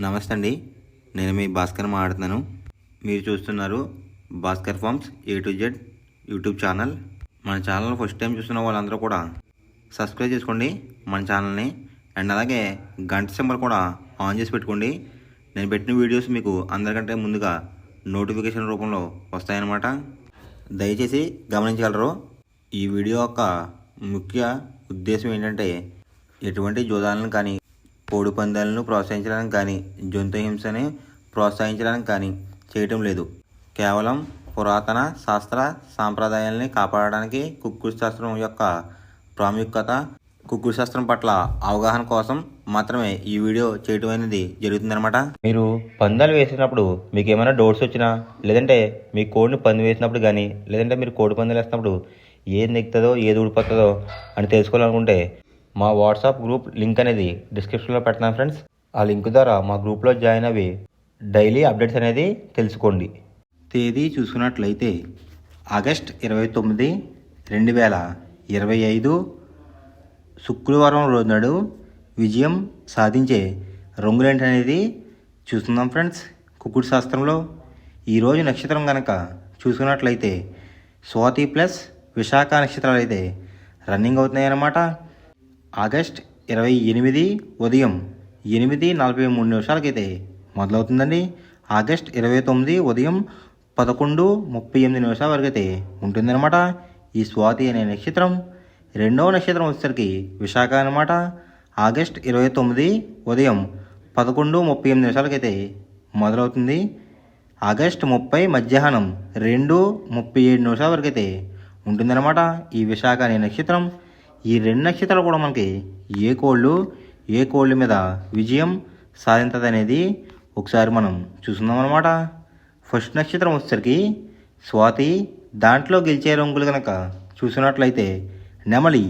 నమస్తే అండి. నేను మీ భాస్కర్ మాట్లాడుతున్నాను. మీరు చూస్తున్నారు Bhaskar farms A to Z YouTube channel. మన ఛానల్ ఫస్ట్ టైం చూస్తున్న వాళ్ళందరూ కూడా సబ్స్క్రైబ్ చేసుకోండి మన ఛానల్ని. అండ్ అలాగే గంట సింబల్ కూడా ఆన్ చేసి పెట్టుకోండి. నేను పెట్టిన వీడియోస్ మీకు అందరికంటే ముందుగా నోటిఫికేషన్ రూపంలో వస్తాయన్నమాట. దయచేసి గమనించగలరు. ఈ వీడియో యొక్క ముఖ్య ఉద్దేశం ఏంటంటే ఎటువంటి జోదాలను కానీ కోడి పందాలను ప్రోత్సహించడానికి కానీ జంతు హింసని ప్రోత్సహించడానికి కానీ చేయటం లేదు. కేవలం పురాతన శాస్త్ర సాంప్రదాయాల్ని కాపాడడానికి కుక్కుడు శాస్త్రం యొక్క ప్రాముఖ్యత, కుక్కుడు శాస్త్రం పట్ల అవగాహన కోసం మాత్రమే ఈ వీడియో చేయటం అనేది జరుగుతుందన్నమాట. మీరు పందాలు వేసినప్పుడు మీకు ఏమైనా డౌట్స్ వచ్చినా, లేదంటే మీ కోడిని పంది వేసినప్పుడు కానీ, లేదంటే మీరు కోడి పందాలు వేసినప్పుడు ఏది నెక్కుతుందో ఏది ఊడిపోతుందో అని తెలుసుకోవాలనుకుంటే మా వాట్సాప్ గ్రూప్ లింక్ అనేది డిస్క్రిప్షన్లో పెడతాను ఫ్రెండ్స్. ఆ లింక్ ద్వారా మా గ్రూప్లో జాయిన్ అవి డైలీ అప్డేట్స్ అనేది తెలుసుకోండి. తేదీ చూసుకున్నట్లయితే ఆగస్ట్ 29, 2025 శుక్రవారం రోజు నాడు విజయం సాధించే రంగులేంటి అనేది చూస్తున్నాం ఫ్రెండ్స్. కుక్కుడు శాస్త్రంలో ఈరోజు నక్షత్రం కనుక చూసుకున్నట్లయితే స్వాతి ప్లస్ విశాఖ నక్షత్రాలు అయితే రన్నింగ్ అవుతున్నాయి అన్నమాట. ఆగస్ట్ 28 ఉదయం 8:43 మొదలవుతుందండి. ఆగస్ట్ 29 ఉదయం 11:38 వరకు అయితే ఉంటుందన్నమాట ఈ స్వాతి అనే నక్షత్రం. రెండవ నక్షత్రం వచ్చేసరికి విశాఖ అనమాట. ఆగస్ట్ 29 ఉదయం 11:38 అయితే మొదలవుతుంది. ఆగస్ట్ 30 మధ్యాహ్నం 2:37 వరకు అయితే ఉంటుందన్నమాట ఈ విశాఖ అనే నక్షత్రం. ఈ రెండు నక్షత్రాలు కూడా మనకి ఏ కోళ్ళ మీద విజయం సాధించదు అనేది ఒకసారి మనం చూస్తున్నాం అనమాట. ఫస్ట్ నక్షత్రం వచ్చేసరికి స్వాతి, దాంట్లో గెలిచే రంగులు కనుక చూసినట్లయితే నెమలి,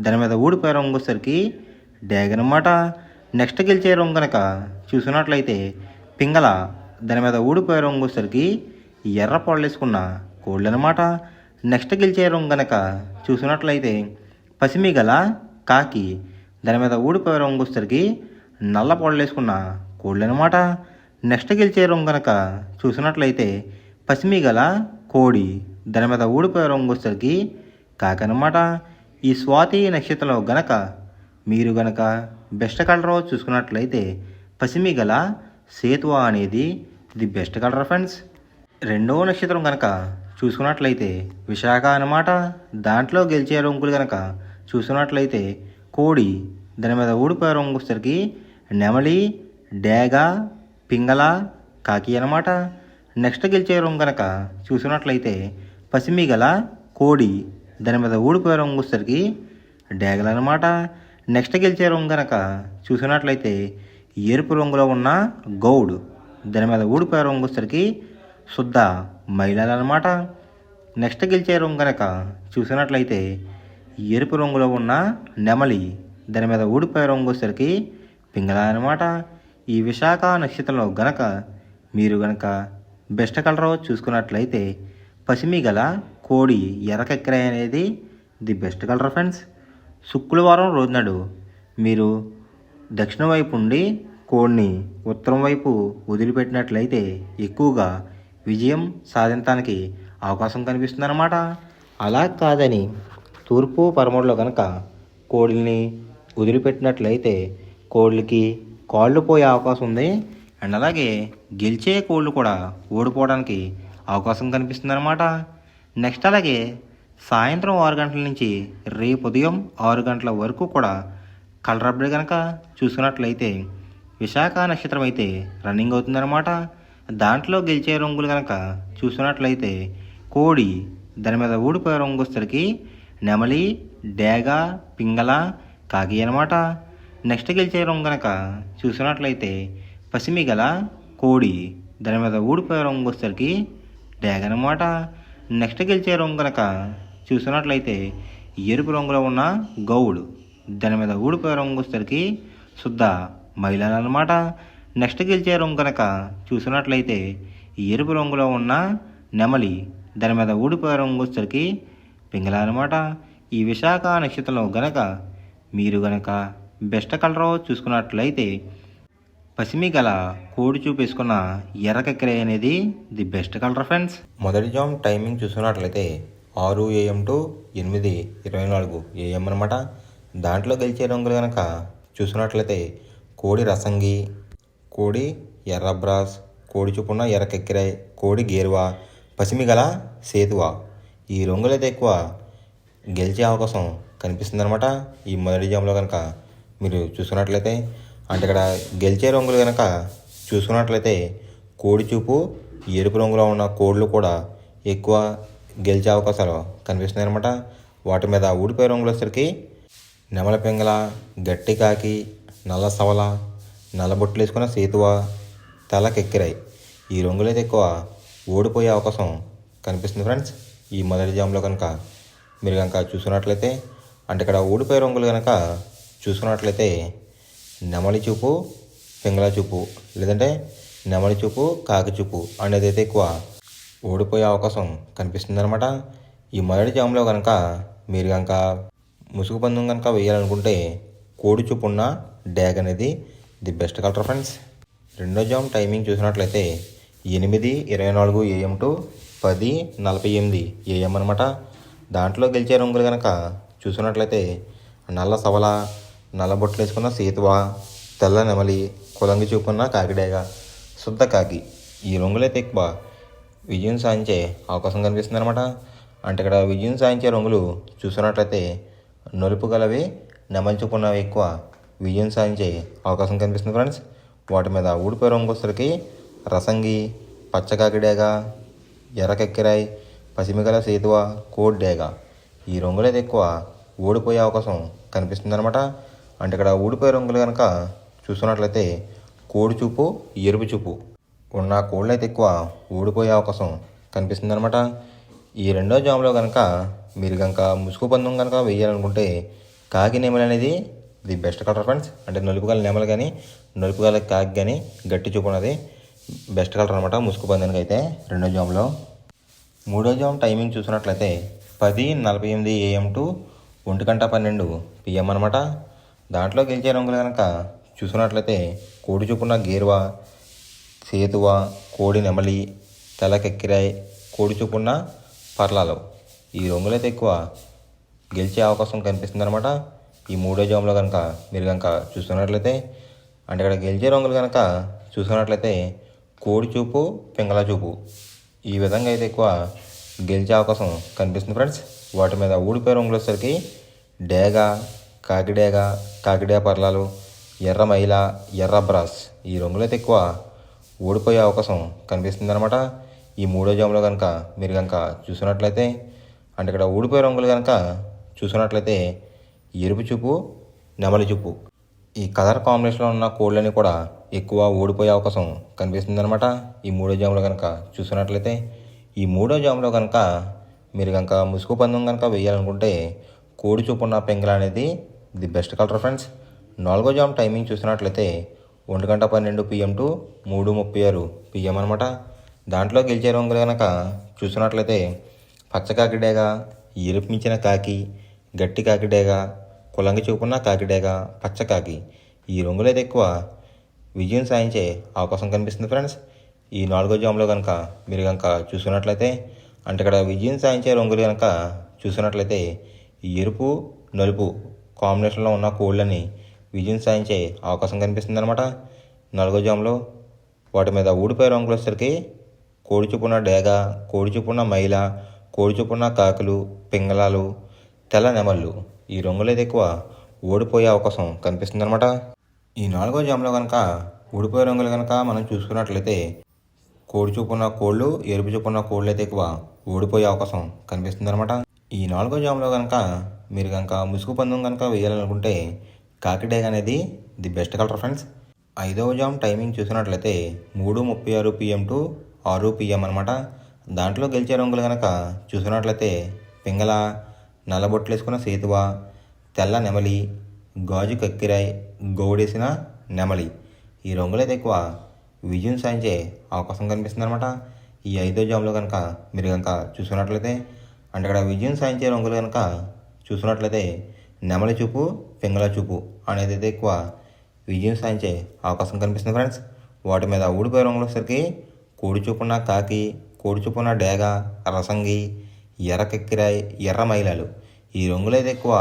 దాని మీద ఊడిపోయే రంగు వచ్చేసరికి డ్యాగన్ అన్నమాట. నెక్స్ట్ గెలిచే రంగు కనుక చూసినట్లయితే పింగళ, దాని మీద ఊడిపోయే రంగు వచ్చేసరికి ఎర్ర పొడలేసుకున్న కోళ్ళు అనమాట. నెక్స్ట్ గెలిచే రంగు కనుక చూసినట్లయితే పసిమి గల కాకి, దాని మీద ఊడిపోయే రంగు వచ్చేసరికి నల్ల పొడలేసుకున్న కోళ్ళు అనమాట. నెక్స్ట్ గెలిచే రంగు కనుక చూసినట్లయితే పసిమి గల కోడి, దాని మీద ఊడిపోయే రంగు వచ్చేసరికి కాకనమాట. ఈ స్వాతి నక్షత్రంలో గనక మీరు గనక బెస్ట్ కలర్ చూసుకున్నట్లయితే పసిమి గల సేతువా అనేది ఇది బెస్ట్ కలర్ ఫ్రెండ్స్. రెండవ నక్షత్రం కనుక చూసుకున్నట్లయితే విశాఖ అన్నమాట. దాంట్లో గెలిచే రంగులు కనుక చూసుకున్నట్లయితే కోడి, దాని మీద ఊడిపోయే రంగు వచ్చేసరికి నెమలి, డేగ, పింగళ, కాకి అన్నమాట. నెక్స్ట్ గెలిచే రంగు కనుక చూసుకున్నట్లయితే పసిమి గల కోడి, దాని మీద ఊడిపోయే రంగు వచ్చేసరికి డేగలు అనమాట. నెక్స్ట్ గెలిచే రంగు కనుక చూసుకున్నట్లయితే ఎరుపు రంగులో ఉన్న గౌడ్, దాని మీద ఊడిపోయే రంగు వచ్చేసరికి శుద్ధ మహిళలు అనమాట. నెక్స్ట్ గెలిచే రంగు కనుక చూసినట్లయితే ఎరుపు రంగులో ఉన్న నెమలి, దాని మీద ఊడిపోయే రంగు వచ్చేసరికి పింగళ అనమాట. ఈ విశాఖ నక్షత్రంలో గనక మీరు గనక బెస్ట్ కలర్ చూసుకున్నట్లయితే పసిమి గల కోడి ఎర్రకెక్కరాయి అనేది ది బెస్ట్ కలర్ ఫ్రెండ్స్. శుక్రవారం రోజు నాడు మీరు దక్షిణం వైపు ఉండి కోడిని ఉత్తరం వైపు వదిలిపెట్టినట్లయితే ఎక్కువగా విజయం సాధించడానికి అవకాశం కనిపిస్తుందన్నమాట. అలా కాదని తూర్పు పరమూడులో కనుక కోడిని వదిలిపెట్టినట్లయితే కోళ్ళకి కాళ్ళు పోయే అవకాశం ఉంది. అండ్ అలాగే గెలిచే కోళ్ళు కూడా ఓడిపోవడానికి అవకాశం కనిపిస్తుందన్నమాట. నెక్స్ట్ అలాగే సాయంత్రం 6 గంటల నుంచి రేపు ఉదయం 6 గంటల వరకు కూడా కలర్ అప్డేట్ కనుక చూసుకున్నట్లయితే విశాఖ నక్షత్రం అయితే రన్నింగ్ అవుతుందన్నమాట. దాంట్లో గెలిచే రంగులు కనుక చూసినట్లయితే కోడి, దాని మీద ఊడిపోయే రంగు వచ్చేసరికి నెమలి, డేగ, పింగళ, కాకి అనమాట. నెక్స్ట్ గెలిచే రంగు కనుక చూసినట్లయితే పసిమి గల కోడి, దాని మీద ఊడిపోయే రంగు వచ్చేసరికి డేగ అనమాట. నెక్స్ట్ గెలిచే రంగు కనుక చూసినట్లయితే ఎరుపు రంగులో ఉన్న గౌడ్, దాని మీద ఊడిపోయే రంగు వచ్చేసరికి శుద్ధ మహిళలు అనమాట. నెక్స్ట్ గెలిచే రంగు కనుక చూసినట్లయితే ఎరుపు రంగులో ఉన్న నెమలి, దాని మీద ఊడిపోయే రంగు వచ్చేసరికి పింగళ అనమాట. ఈ విశాఖ నక్షత్రంలో గనక మీరు గనక బెస్ట్ కలర్ చూసుకున్నట్లయితే పసిమి గల కోడి చూపేసుకున్న ఎర్రకెక్కరే అనేది ది బెస్ట్ కలర్ ఫ్రెండ్స్. మొదటి జామ్ టైమింగ్ చూసుకున్నట్లయితే 6 AM టు 8:24 AM అనమాట. దాంట్లో గెలిచే రంగులు కనుక చూసుకున్నట్లయితే కోడి రసంగి, కోడి ఎర్రబ్రాస్, కోడి చూపున్న ఎర్రకెక్కిరాయ్, కోడి గేరువా, పసిమి గల సేతువా. ఈ రంగులైతే ఎక్కువ గెలిచే అవకాశం కనిపిస్తుంది అనమాట. ఈ మొదటి జామ్లో కనుక మీరు చూసుకున్నట్లయితే అంటే ఇక్కడ గెలిచే రంగులు కనుక చూసుకున్నట్లయితే కోడి చూపు ఎరుపు రంగులో ఉన్న కోళ్ళు కూడా ఎక్కువ గెలిచే అవకాశాలు కనిపిస్తున్నాయి అనమాట. వాటి మీద ఊడిపోయే రంగులు వచ్చేసరికి నెమల పింగళ, గట్టి కాకి, నల్ల సవల, నల్లబొట్లు వేసుకున్న సేతువ, తెల్లకెక్కిరాయి. ఈ రంగులైతే ఎక్కువ ఓడిపోయే అవకాశం కనిపిస్తుంది ఫ్రెండ్స్. ఈ మొదటి జామ్లో కనుక మీరు కనుక చూసుకున్నట్లయితే అంటే ఇక్కడ ఓడిపోయే రంగులు కనుక చూసుకున్నట్లయితే నెమలి చూపు, పింగళ చూపు, లేదంటే నెమలి చూపు, కాకి చూపు అనేది అయితే ఎక్కువ ఓడిపోయే అవకాశం కనిపిస్తుంది అనమాట. ఈ మొదటి జామ్లో కనుక మీరు కనుక ముసుగు పందెం కనుక వేయాలనుకుంటే కోడి చూపు ఉన్న డ్యాగ్ అనేది ది బెస్ట్ కలర్ ఫ్రెండ్స్. రెండో జామ్ టైమింగ్ చూసినట్లయితే 8:24 AM టు 10:48 AM అనమాట. దాంట్లో గెలిచే రంగులు కనుక చూసుకున్నట్లయితే నల్ల సవల, నల్ల బొట్లు వేసుకున్న సేతువ, తెల్ల నెమలి, కులంగి చూపున్న కాకిడేగ, శుద్ధ కాకి. ఈ రంగులైతే ఎక్కువ విజయం సాధించే అవకాశం కనిపిస్తుంది అనమాట. అంటే ఇక్కడ విజయం సాధించే రంగులు చూసుకున్నట్లయితే నలుపు గలవి, నెమలి చూపున్నవి ఎక్కువ విజయం సాధించే అవకాశం కనిపిస్తుంది ఫ్రెండ్స్. వాటి మీద ఊడిపోయే రంగు వచ్చేసరికి రసంగి, పచ్చకాకిడేగ, ఎర్రకెక్కిరాయ్, పసిమిగల సేతువ, కోడ్ డేగ. ఈ రంగులైతే ఎక్కువ ఓడిపోయే అవకాశం కనిపిస్తుంది అనమాట. అంటే ఇక్కడ ఊడిపోయే రంగులు కనుక చూసుకున్నట్లయితే కోడి చూపు, ఎరుపు చూపు ఉన్న కోళ్ళు అయితే ఎక్కువ ఓడిపోయే అవకాశం కనిపిస్తుంది అనమాట. ఈ రెండో జామ్లో కనుక మీరు కనుక ముసుగు పందెం కనుక వేయాలనుకుంటే కాకి నెమలి అనేది ది బెస్ట్ కలర్ ఫ్రెండ్స్. అంటే నలుపు గల నెమలు కానీ నలుపు గల కాకి కానీ గట్టి చూపు ఉన్నది బెస్ట్ కలర్ అనమాట ముసుగు పందానికి అయితే రెండో జామ్లో. మూడో జామ్ టైమింగ్ చూసినట్లయితే 10:48 AM టు 1:12 PM అనమాట. దాంట్లో గెలిచే రంగులు కనుక చూసుకున్నట్లయితే కోడి చూపున్న గేరువా, సేతువ, కోడి నెమలి, తెల్లకెక్కిరాయ్, కోడి చూపున్న పర్లాలు. ఈ రంగులైతే ఎక్కువ గెలిచే అవకాశం కనిపిస్తుంది అనమాట. ఈ మూడో జామ్లో కనుక మీరు కనుక చూసుకున్నట్లయితే అంటే ఇక్కడ గెలిచే రంగులు కనుక చూసుకున్నట్లయితే కోడి చూపు, పింగళ చూపు. ఈ విధంగా అయితే ఎక్కువ గెలిచే అవకాశం కనిపిస్తుంది ఫ్రెండ్స్. వాటి మీద ఊడిపోయే రంగులు వచ్చేసరికి డేగ, కాకిడేగ, కాకిడే పర్లాలు, ఎర్ర మైల, ఎర్ర బ్రాస్. ఈ రంగులైతే ఎక్కువ ఓడిపోయే అవకాశం కనిపిస్తుంది అనమాట. ఈ మూడో జామ్లో కనుక మీరు కనుక చూసుకున్నట్లయితే అంటే ఇక్కడ ఊడిపోయే రంగులు కనుక చూసుకున్నట్లయితే ఎరుపు చూపు, నెమలి చూపు. ఈ కలర్ కాంబినేషన్లో ఉన్న కోళ్ళని కూడా ఎక్కువ ఓడిపోయే అవకాశం కనిపిస్తుంది అనమాట. ఈ మూడో జామ్లో కనుక చూసుకున్నట్లయితే ఈ మూడో జామ్లో కనుక మీరు కనుక ముసుగు పందెం కనుక వేయాలనుకుంటే కోడి చూపు ఉన్న పెంగళ అనేది ది బెస్ట్ కలర్ ఫ్రెండ్స్. నాలుగో జామ్ టైమింగ్ చూసినట్లయితే 1:12 PM టు 3:36 PM అనమాట. దాంట్లో గెలిచే రంగులు కనుక చూసినట్లయితే పచ్చకాకిడేగ, ఎరుపు మించిన కాకి, గట్టి కాకిడేగ, కులంగి చూపున్న కాకిడేగ, పచ్చకాకి. ఈ రంగులైతే ఎక్కువ విజయం సాధించే అవకాశం కనిపిస్తుంది ఫ్రెండ్స్. ఈ నాలుగో జామ్లో కనుక మీరు కనుక చూసుకున్నట్లయితే అంటే ఇక్కడ విజయం సాధించే రంగులు కనుక చూసుకున్నట్లయితే ఎరుపు, నలుపు కాంబినేషన్లో ఉన్న కోళ్ళని విజయం సాధించే అవకాశం కనిపిస్తుంది అనమాట. నాలుగో జామ్లో వాటి మీద ఊడిపోయే రంగులు వచ్చేసరికి కోడి చూపున్న డేగ, కోడి చూపున్న మైల, కోడి చూపున్న కాకులు, పింగళాలు, తెల్ల నెమళ్ళు. ఈ రంగులైతే ఎక్కువ ఓడిపోయే అవకాశం కనిపిస్తుంది అనమాట. ఈ నాలుగో జామ్లో కనుక ఊడిపోయే రంగులు కనుక మనం చూసుకున్నట్లయితే కోడి చూపున్న కోళ్ళు, ఎరుపు చూపున్న కోళ్ళు అయితే ఎక్కువ ఓడిపోయే అవకాశం కనిపిస్తుంది అనమాట. ఈ నాలుగో జామ్లో కనుక మీరు కనుక ముసుగు పందెం కనుక వేయాలనుకుంటే కాకిడేగ అనేది ది బెస్ట్ కలర్ ఫ్రెండ్స్. ఐదవ జామ్ టైమింగ్ చూసినట్లయితే 3:36 PM టు 6 PM అనమాట. దాంట్లో గెలిచే రంగులు కనుక చూసినట్లయితే పింగళ, నల్లబొట్లు వేసుకున్న సేతువ, తెల్ల నెమలి, గాజు కక్కిరాయ్, గౌడేసిన నెమలి. ఈ రంగులైతే ఎక్కువ విజయం సాధించే అవకాశం కనిపిస్తుంది అనమాట. ఈ ఐదో జామ్లో కనుక మీరు కనుక చూసుకున్నట్లయితే అంటే ఇక్కడ విజయం సాధించే రంగులు కనుక చూసుకున్నట్లయితే నెమలి చూపు, పింగళ చూపు అనేది అయితే ఎక్కువ విజయం సాధించే అవకాశం కనిపిస్తుంది ఫ్రెండ్స్. వాటి మీద ఊడిపోయే రంగులు వచ్చేసరికి కోడి చూపున్న కాకి, కోడి చూపున్న డేగ, రసంగి, ఎర్ర కెక్కిరాయి, ఎర్ర మైలాలు ఈ రంగులు అయితే ఎక్కువ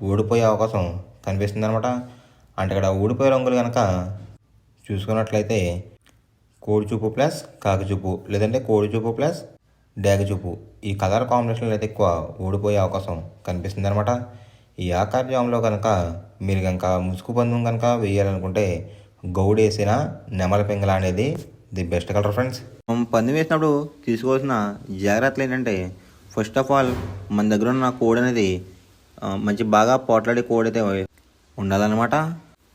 ఊడిపోయే అవకాశం కనిపిస్తుంది అనమాట. అంటే ఇక్కడ ఊడిపోయే రంగులు కనుక చూసుకున్నట్లయితే కోడి చూపు ప్లస్ కాకి చూపు, లేదంటే కోడి చూపు ప్లస్ డేగ చూపు ఈ కలర్ కాంబినేషన్లో అయితే ఎక్కువ ఊడిపోయే అవకాశం కనిపిస్తుంది అనమాట. ఈ ఆకార జాములో కనుక మీరు కనుక ముసుగు పందెం కనుక వేయాలనుకుంటే గౌడు వేసిన నెమల పింగళ అనేది ది బెస్ట్ కలర్ ఫ్రెండ్స్. మనం పందెం వేసినప్పుడు తీసుకోవాల్సిన జాగ్రత్తలు ఏంటంటే, ఫస్ట్ ఆఫ్ ఆల్ మన దగ్గర ఉన్న కోడ్ అనేది మంచి బాగా పోట్లాడే కోడ్ అయితే ఉండాలన్నమాట.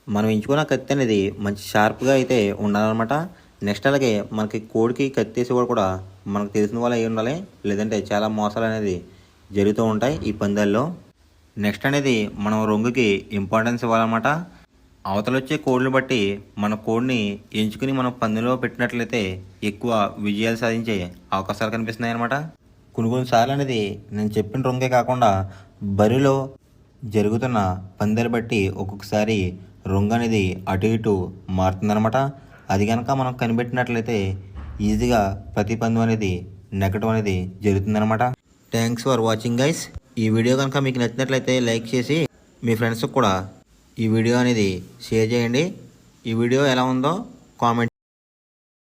మనం ఎంచుకున్న కత్తి అనేది మంచి షార్ప్గా అయితే ఉండాలన్నమాట. నెక్స్ట్ అలాగే మనకి కోడికి కత్తి వేసి కూడా మనకు తెలిసిన వాళ్ళు అయి ఉండాలి, లేదంటే చాలా మోసాలు అనేది జరుగుతూ ఉంటాయి ఈ పందాల్లో. నెక్స్ట్ అనేది మనం రంగుకి ఇంపార్టెన్స్ ఇవ్వాలన్నమాట. అవతల వచ్చే కోడ్ని బట్టి మన కోడ్ని ఎంచుకుని మనం పందెంలో పెట్టినట్లయితే ఎక్కువ విజయాలు సాధించే అవకాశాలు కనిపిస్తున్నాయి అన్నమాట. కొన్ని సార్లు అనేది నేను చెప్పిన రంగే కాకుండా బరిలో జరుగుతున్న పందాలు బట్టి ఒక్కొక్కసారి రంగు అనేది అటు ఇటు మారుతుందన్నమాట. అది కనుక మనం కనిపెట్టినట్లయితే ఈజీగా ప్రతి పందెం అనేది నెగ్గడం అనేది జరుగుతుందన్నమాట. Thanks for watching guys. ఈ వీడియో కనుక మీకు నచ్చినట్లయితే లైక్ చేసి మీ ఫ్రెండ్స్కి కూడా ఈ వీడియో అనేది షేర్ చేయండి. ఈ వీడియో ఎలా ఉందో కామెంట్